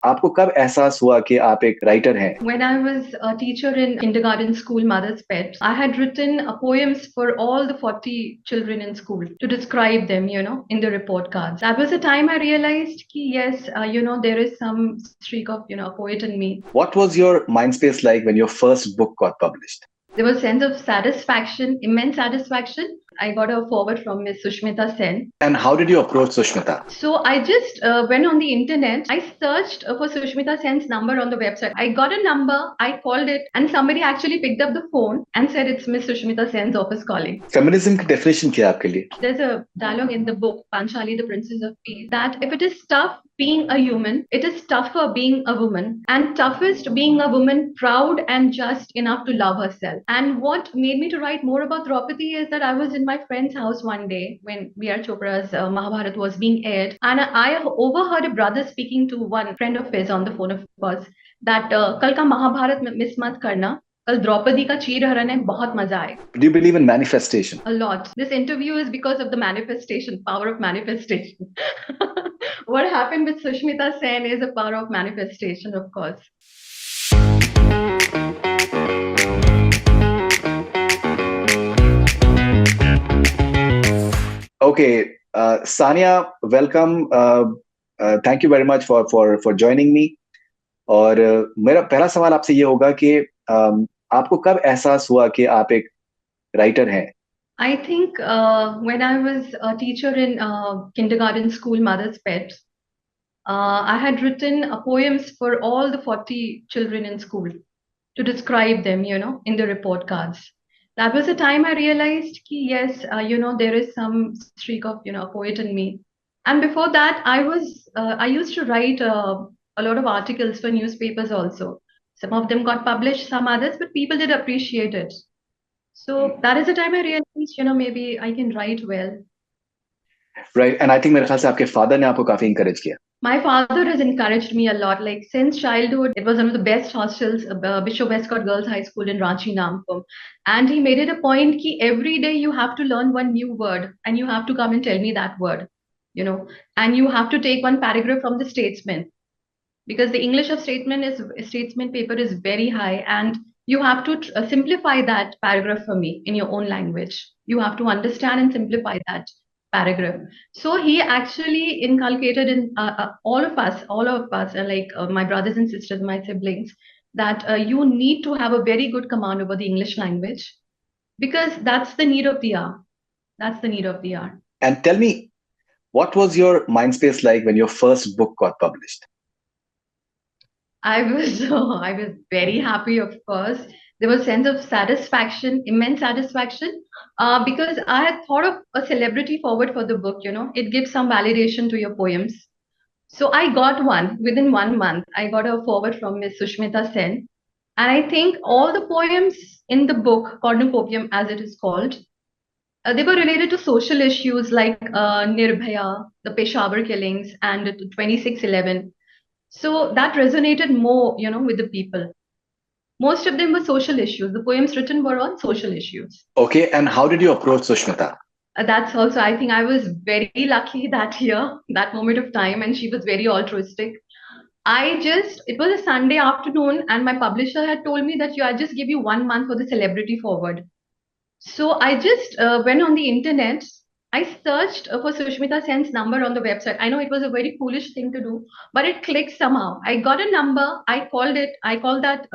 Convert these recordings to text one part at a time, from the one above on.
आपको कब एहसास हुआ कि आप एक राइटर हैं? When I was a teacher in kindergarten school, Mother's Pet, I had written poems for all the 40 children in school to describe them, in the report cards. That was the time I realized ki, yes, there is some streak of, a poet in me. What was your mind space like when your first book got published? There was a sense of satisfaction, immense satisfaction. I got a forward from Miss Sushmita Sen. And how did you approach Sushmita? So I just went on the internet. I searched for Sushmita Sen's number on the website. I got a number, I called it, and somebody actually picked up the phone and said it's Miss Sushmita Sen's office calling. Feminism की definition क्या है आपके लिए? There's a dialogue in the book, Panchali, the Princess of Peace, that if it is tough being a human, it is tougher being a woman, and toughest being a woman proud and just enough to love herself. And what made me to write more about Draupadi is that I was in my friend's house one day when V.R. Chopra's Mahabharata was being aired, and I overheard a brother speaking to one friend of his on the phone, of course, that कल का Mahabharat miss मत करना, कल द्रौपदी का चीर हरण है, बहुत मजा आएगा. Do you believe in manifestation? A lot. This interview is because of the manifestation, power of manifestation. What happened with Sushmita Sen is a power of manifestation, of course. Okay, Sania, welcome. Thank you very much for joining me. और मेरा पहला सवाल आपसे ये होगा कि आपको कब एहसास हुआ कि आप एक राइटर हैं? I think when I was a teacher in kindergarten school, Mother's Pet, I had written poems for all the 40 children in school to describe them, in the report cards. That was the time I realized ki, yes, there is some streak of, a poet in me. And before that, I used to write a lot of articles for newspapers also. Some of them got published, some others, but people did appreciate it. So that is the time I realized, maybe I can write well. Right, and I think मेरे ख्याल से आपके father ने आपको काफी encourage किया. My father has encouraged me a lot. Like since childhood, it was one of the best hostels, Bishop Westcott Girls High School in Ranchi, Nampum. And he made it a point ki every day you have to learn one new word and you have to come and tell me that word, and you have to take one paragraph from the Statesman because the English of Statesman paper is very high and you have to simplify that paragraph for me in your own language. You have to understand and simplify that paragraph. So he actually inculcated in all of us, like my brothers and sisters, my siblings, that you need to have a very good command over the English language because that's the need of the hour. That's the need of the hour. And tell me, what was your mind space like when your first book got published? I was I was very happy, of course. There was a sense of satisfaction, immense satisfaction, because I had thought of a celebrity forward for the book. It gives some validation to your poems. So I got one within 1 month. I got a forward from Miss Sushmita Sen, and I think all the poems in the book, Cornucopium as it is called, they were related to social issues like Nirbhaya, the Peshawar killings, and 2611. So that resonated more, with the people. Most of them were social issues. The poems written were on social issues. Okay, and how did you approach Sushmita? That's also, I think I was very lucky that year, that moment of time, and she was very altruistic. It was a Sunday afternoon, and my publisher had told me that I just give you 1 month for the celebrity forward. So I just went on the internet. I searched for Sushmita Sen's number on the website. I know it was a very foolish thing to do, but it clicked somehow. I got a number. I called it. I called that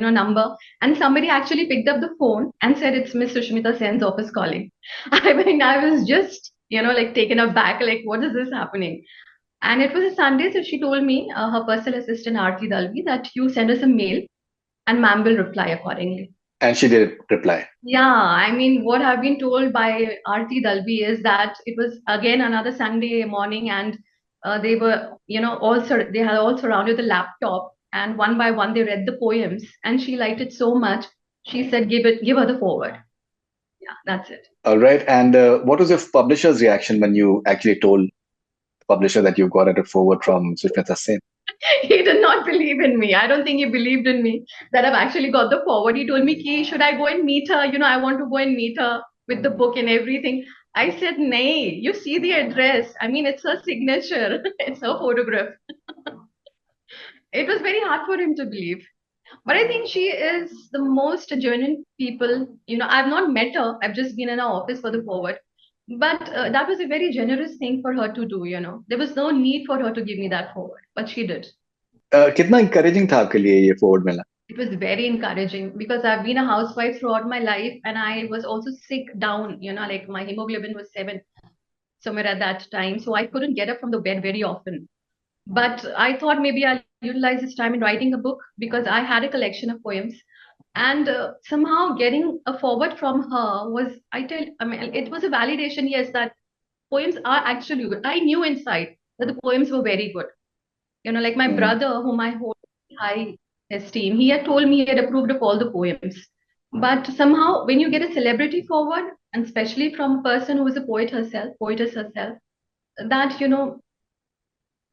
number, and somebody actually picked up the phone and said it's Miss Sushmita Sen's office calling. I mean, I was just like taken aback. Like, what is this happening? And it was a Sunday, so she told me, her personal assistant Aarti Dalvi, that you send us a mail, and ma'am will reply accordingly. And she did reply. Yeah, I mean, what I've been told by Aarti Dalvi is that it was again another Sunday morning, and they were, they had all surrounded the laptop, and one by one they read the poems, and she liked it so much. She said, give her the forward. Yeah, that's it. All right. And what was your publisher's reaction when you actually told the publisher that you got a forward from Sushmita Sen? He did not believe in me. I don't think he believed in me that I've actually got the forward. He told me, Ki, should I go and meet her? I want to go and meet her with the book and everything. I said, nay, you see the address. I mean, it's her signature. It's her photograph. It was very hard for him to believe. But I think she is the most genuine people. I've not met her. I've just been in her office for the forward. But that was a very generous thing for her to do. There was no need for her to give me that forward, but she did. कितना encouraging था आपके लिए ये forward मिलना? It was very encouraging because I've been a housewife throughout my life and I was also sick down, like my hemoglobin was 7 somewhere at that time. So I couldn't get up from the bed very often. But I thought maybe I'll utilize this time in writing a book because I had a collection of poems. And somehow getting a forward from her I mean, it was a validation, yes, that poems are actually good. I knew inside that the poems were very good. Like my Hmm. brother, whom I hold in high esteem, he had told me he had approved of all the poems. But somehow, when you get a celebrity forward, and especially from a person who is a poetess herself, that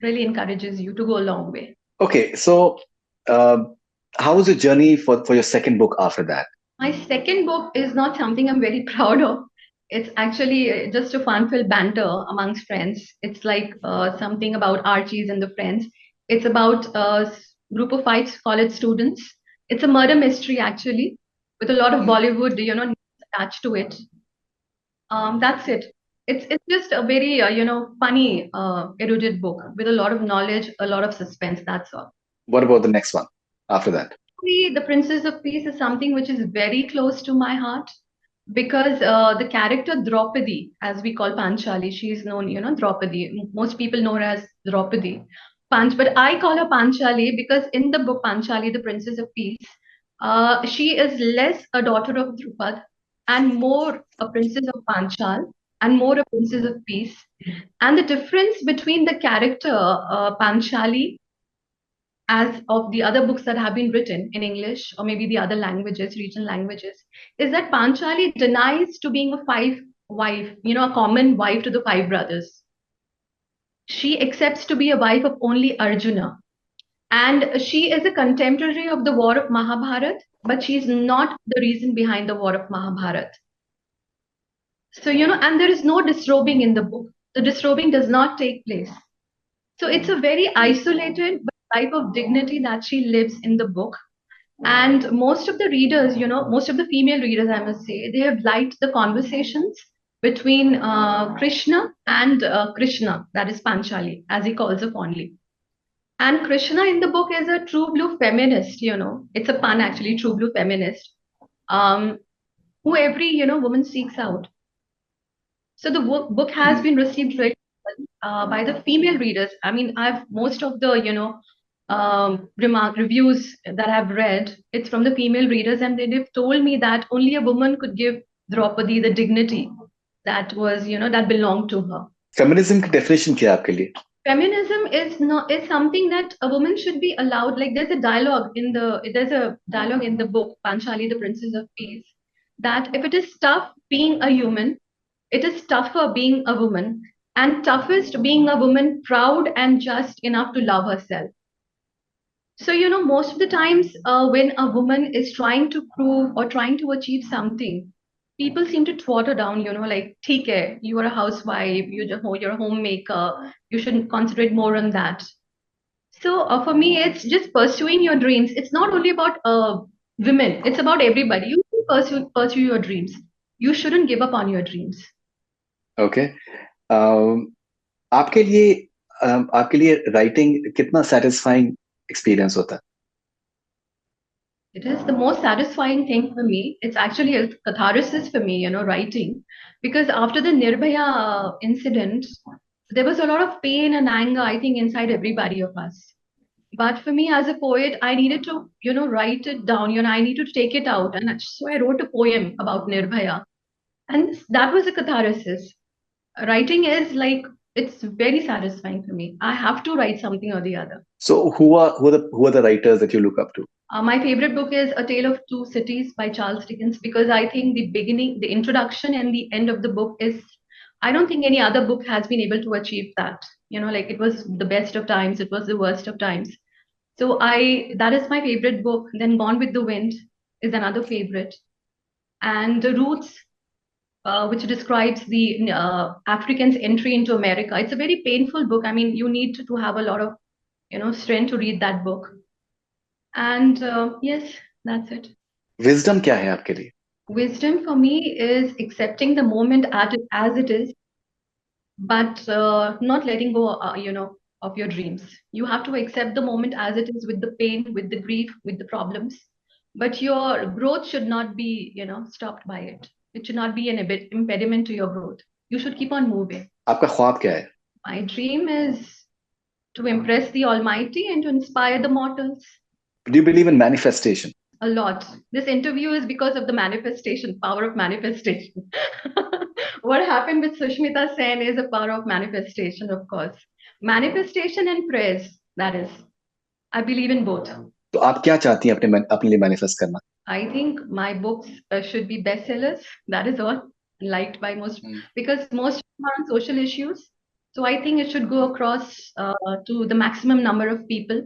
really encourages you to go a long way. Okay, so uh, how was your journey for your second book after that? My second book is not something I'm very proud of. It's actually just a fun-filled banter amongst friends. It's like something about Archie's and the friends. It's about a group of 5 college students. It's a murder mystery actually, with a lot of Hmm. Bollywood attached to it. That's it. It's just a very funny erudite book with a lot of knowledge, a lot of suspense. That's all. What about the next one after that? The Princess of Peace is something which is very close to my heart because the character Draupadi, as we call Panchali, she is known, Draupadi. Most people know her as Draupadi. But I call her Panchali because in the book Panchali, the Princess of Peace, she is less a daughter of Drupad and more a princess of Panchal and more a princess of peace. And the difference between the character Panchali as of the other books that have been written in English or maybe the other languages, regional languages, is that Panchali denies to being a five wife, a common wife to the 5 brothers. She accepts to be a wife of only Arjuna. And she is a contemporary of the war of Mahabharat, but she is not the reason behind the war of Mahabharat. So, and there is no disrobing in the book. The disrobing does not take place. So it's a very isolated but type of dignity that she lives in the book. And most of the readers, most of the female readers, I must say, they have liked the conversations between Krishna and Krishna, that is Panchali, as he calls her fondly. And Krishna in the book is a true blue feminist. It's a pun actually, true blue feminist, um, who every woman seeks out. So the book has Hmm. been received very well by the female readers. I mean, I've most of the remark reviews that I've read, it's from the female readers, and they've told me that only a woman could give Draupadi the dignity that belonged to her. Feminism की definition क्या है आपके लिए? Feminism is something that a woman should be allowed. Like there's a dialogue in the book Panchali, the Princess of Peace, that if it is tough being a human, it is tougher being a woman, and toughest being a woman proud and just enough to love herself. So, most of the times when a woman is trying to prove or trying to achieve something, people seem to thwart her down, like, theek hai, you are a housewife, you're a homemaker, you should concentrate more on that. So, for me, it's just pursuing your dreams. It's not only about women, it's about everybody. You should pursue your dreams. You shouldn't give up on your dreams. Okay. Um, आपके लिए आपके लिए writing कितना satisfying experience होता है? It is the most satisfying thing for me. It's actually a catharsis for me, writing. Because after the Nirbhaya incident, there was a lot of pain and anger, I think, inside everybody of us. But for me as a poet, I needed to write it down, I need to take it out. And so I wrote a poem about Nirbhaya. And that was a catharsis. Writing is like, it's very satisfying for me. I have to write something or the other. So who are the writers that you look up to? My favorite book is A Tale of Two Cities by Charles Dickens because I think the beginning, the introduction, and the end of the book is, I don't think any other book has been able to achieve that. Like it was the best of times, it was the worst of times. So that is my favorite book. Then Gone with the Wind is another favorite. And The Roots, which describes the Africans' entry into America. It's a very painful book. I mean, you need to have a lot of strength to read that book. And yes, that's it. Wisdom क्या है आपके लिए? Wisdom for me is accepting the moment as it is, but not letting go, of your dreams. You have to accept the moment as it is, with the pain, with the grief, with the problems. But your growth should not be, stopped by it. It should not be an impediment to your growth. You should keep on moving. आपका ख्वाब क्या है? My dream is to impress the Almighty and to inspire the mortals. Do you believe in manifestation? A lot. This interview is because of the manifestation, power of manifestation. What happened with Sushmita Sen is a power of manifestation, of course. Manifestation and prayers, that is. I believe in both. तो आप क्या चाहती हैं अपने लिए manifest करना? I think my books should be bestsellers. That is all. Liked by most, because most are on social issues. So I think it should go across to the maximum number of people.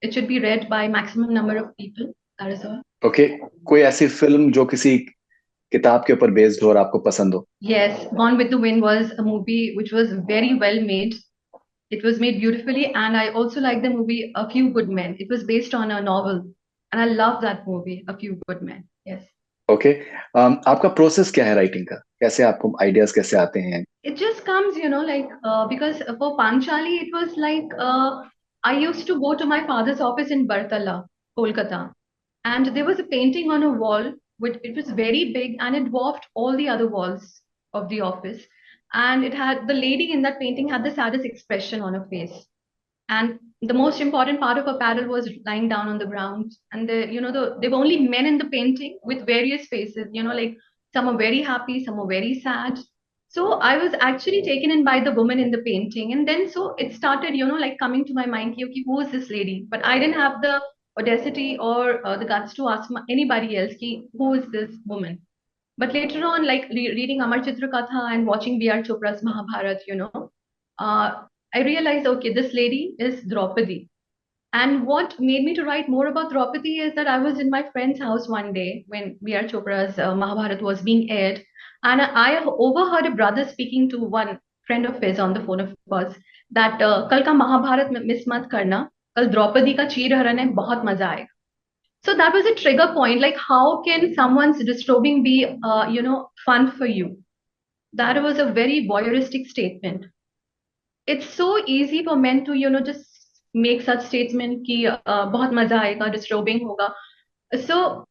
It should be read by maximum number of people. That is all. Okay. कोई ऐसी film जो किसी किताब के ऊपर based हो और आपको पसंद हो? Yes, Gone with the Wind was a movie which was very well made. It was made beautifully, and I also like the movie A Few Good Men. It was based on a novel, and I love that movie, A Few Good Men. Yes. Okay. आपका process क्या है writing का? कैसे आपको ideas कैसे आते हैं? It just comes, because for Panchali, it was like I used to go to my father's office in Bartala, Kolkata, and there was a painting on a wall. It was very big, and it dwarfed all the other walls of the office. And it had, the lady in that painting had the saddest expression on her face. And the most important part of apparel was lying down on the ground. And there were only men in the painting with various faces, like some are very happy, some are very sad. So I was actually taken in by the woman in the painting. And then so it started, like coming to my mind, okay, who is this lady? But I didn't have the audacity or the guts to ask anybody else, who is this woman? But later on, like reading Amar Chitra Katha and watching B.R. Chopra's Mahabharat, I realized, okay, this lady is Draupadi. And what made me to write more about Draupadi is that I was in my friend's house one day when B.R. Chopra's Mahabharat was being aired. And I overheard a brother speaking to one friend of his on the phone, of course, that kal ka Mahabharat miss mat karna, kal Draupadi ka cheer haran hai, bahut maza aayega. So that was a trigger point. Like, how can someone's disturbing be, fun for you? That was a very voyeuristic statement. It's so easy for men to, just make such statement ki bahut maza aayega, disturbing hoga. So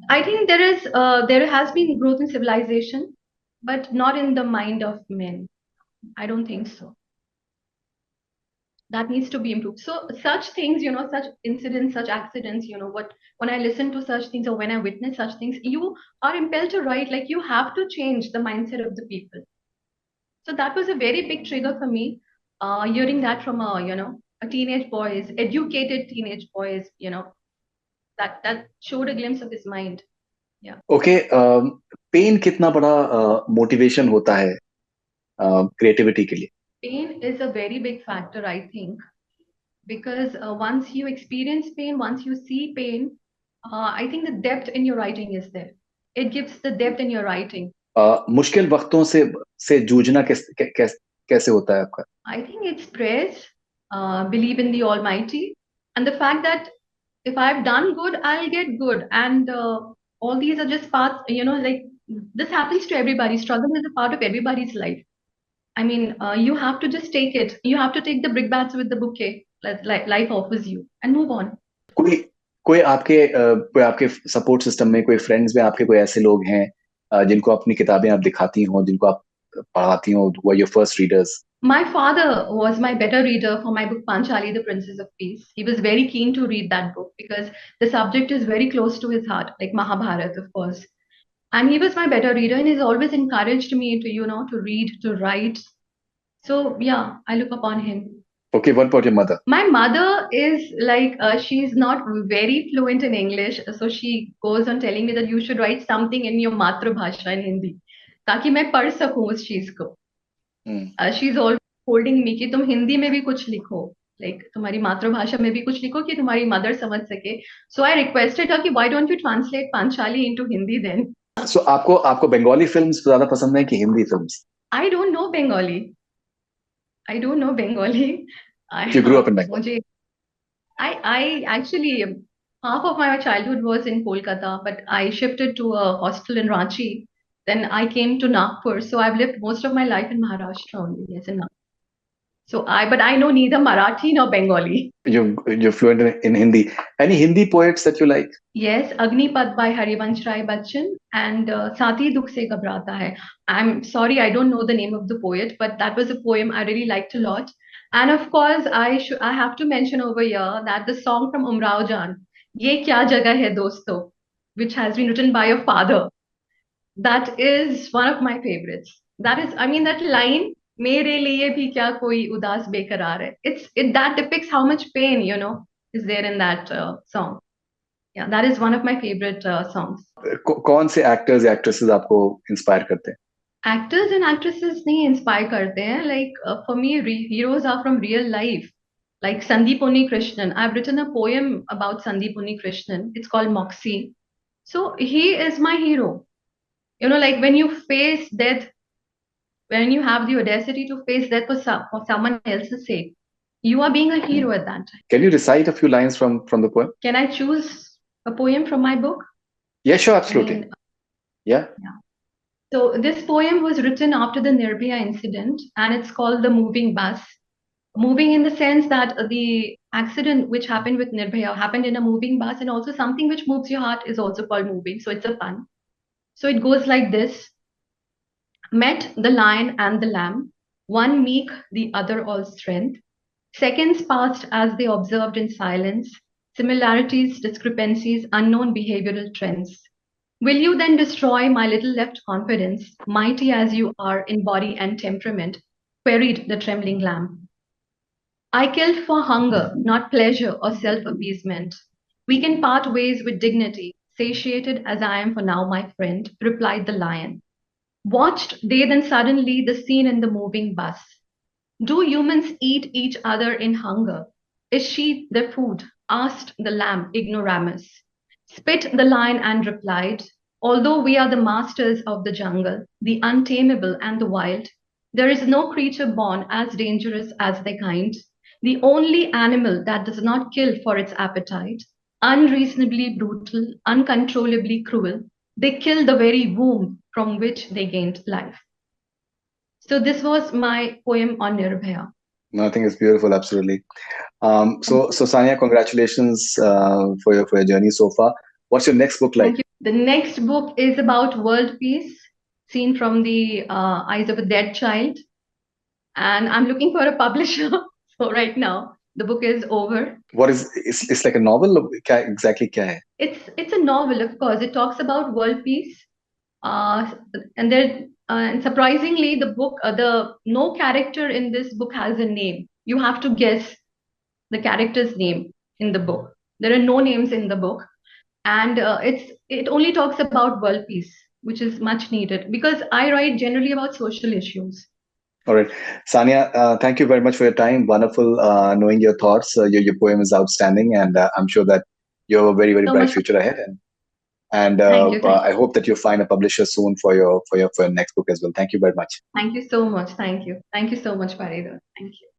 I think there has been growth in civilization, but not in the mind of men. I don't think so. That needs to be improved. So such things, such incidents, such accidents, when I listen to such things or when I witness such things, you are impelled to write. Like, you have to change the mindset of the people. So that was a very big trigger for me, hearing that from a teenage boys, educated teenage boys, that showed a glimpse of his mind. Yeah. Okay. Pain कितना बड़ा motivation होता है creativity के लिए? Pain is a very big factor, I think, because once you experience pain, once you see pain, I think the depth in your writing is there. It gives the depth in your writing. मुश्किल वक्तों से जूझना कैसे होता है आपका? I think it's prayers, believe in the Almighty, and the fact that if I've done good, I'll get good. And all these are just paths, like this happens to everybody. Struggle is a part of everybody's life. I mean, you have to just take it. You have to take the brickbats with the bouquet like life offers you and move on. कोई आपके support system में, कोई friends में आपके कोई ऐसे लोग हैं जिनको अपनी किताबें आप दिखाती हो, जिनको आप पढ़ाती हो, who are your first readers? My father was my better reader for my book Panchali, the Princess of Peace. He was very keen to read that book because the subject is very close to his heart, like Mahabharata, of course. And he was my better reader, and he's always encouraged me to, to read, to write. So yeah, I look upon him. Okay, what about your mother? My mother is like, she's not very fluent in English. So she goes on telling me that you should write something in your मातृभाषा in Hindi, ताकि मैं पढ़ सकूं उस चीज को. She's always holding me कि तुम हिंदी में भी कुछ लिखो, like तुम्हारी मातृभाषा में भी कुछ लिखो कि तुम्हारी mother समझ सके. So I requested her कि why don't you translate Panchali into Hindi then? So आपको बंगाली फिल्म्स ज्यादा पसंद है कि Hindi films? I don't know Bengali. I don't know Bengali. You grew up in Bengal. I actually, half of my childhood was in Kolkata, but I shifted to a hostel in Ranchi. Then I came to Nagpur. So I've lived most of my life in Maharashtra only. Yes, in Nagpur. But I know neither Marathi nor Bengali. You're fluent in Hindi. Any Hindi poets that you like? Yes, Agnipat by Harivansh Rai Bachchan and Saathi Dukh Se Ghabrata Hai. I'm sorry, I don't know the name of the poet, but that was a poem I really liked a lot. And of course, I have to mention over here that the song from Umrao Jan, Ye Kya Jagah Hai Dosto, which has been written by your father, that is one of my favorites. That is, I mean, that line, मेरे लिए भी क्या कोई उदास बेकरार है. That depicts how much pain, is there in that song. Yeah, that is one of my favorite songs. कौन से एक्टर्स या एक्ट्रेसेस आपको इंस्पायर करते हैं? Actors and actresses नहीं inspire करते हैं. Like for me, heroes are from real life. Like Sandeep Krishnan. I've written a poem about Sandeep Krishnan. It's called Moxie. So he is my hero. Like when you face death, when you have the audacity to face death for someone else's sake, you are being a hero at that time. Can you recite a few lines from the poem? Can I choose a poem from my book? Yeah, sure, absolutely. Yeah. So this poem was written after the Nirbhaya incident, and it's called The Moving Bus. Moving in the sense that the accident which happened with Nirbhaya happened in a moving bus, and also something which moves your heart is also called moving. So it's a pun. So it goes like this. Met the lion and the lamb, one meek, the other all strength. Seconds passed as they observed in silence, similarities, discrepancies, unknown behavioral trends. Will you then destroy my little left confidence, mighty as you are in body and temperament? Queried the trembling lamb. I killed for hunger, not pleasure or self appeasement. We can part ways with dignity, satiated as I am for now, my friend, replied the lion. Watched they then suddenly the scene in the moving bus. Do humans eat each other in hunger? Is she their food? Asked the lamb, ignoramus. Spit the lion and replied, although we are the masters of the jungle, the untamable and the wild, there is no creature born as dangerous as their kind. The only animal that does not kill for its appetite, unreasonably brutal, uncontrollably cruel, they kill the very womb from which they gained life. So this was my poem on Nirbhaya. No, I think it's beautiful, absolutely. So Sania, congratulations for your journey so far. What's your next book like? Thank you. The next book is about world peace, seen from the eyes of a dead child. And I'm looking for a publisher. So right now, the book is over. What is it's like a novel? Exactly kya hai? It's a novel, of course. It talks about world peace. And there and surprisingly, the book, no character in this book has a name. You have to guess the character's name in the book. There are no names in the book, and it only talks about world peace, which is much needed because I write generally about social issues. All right, Sania, thank you very much for your time. Wonderful knowing your thoughts. Your poem is outstanding, and I'm sure that you have a very bright future ahead. And thank you. I hope that you find a publisher soon for your next book as well. Thank you very much. Thank you so much. Thank you so much, Paridar. Thank you.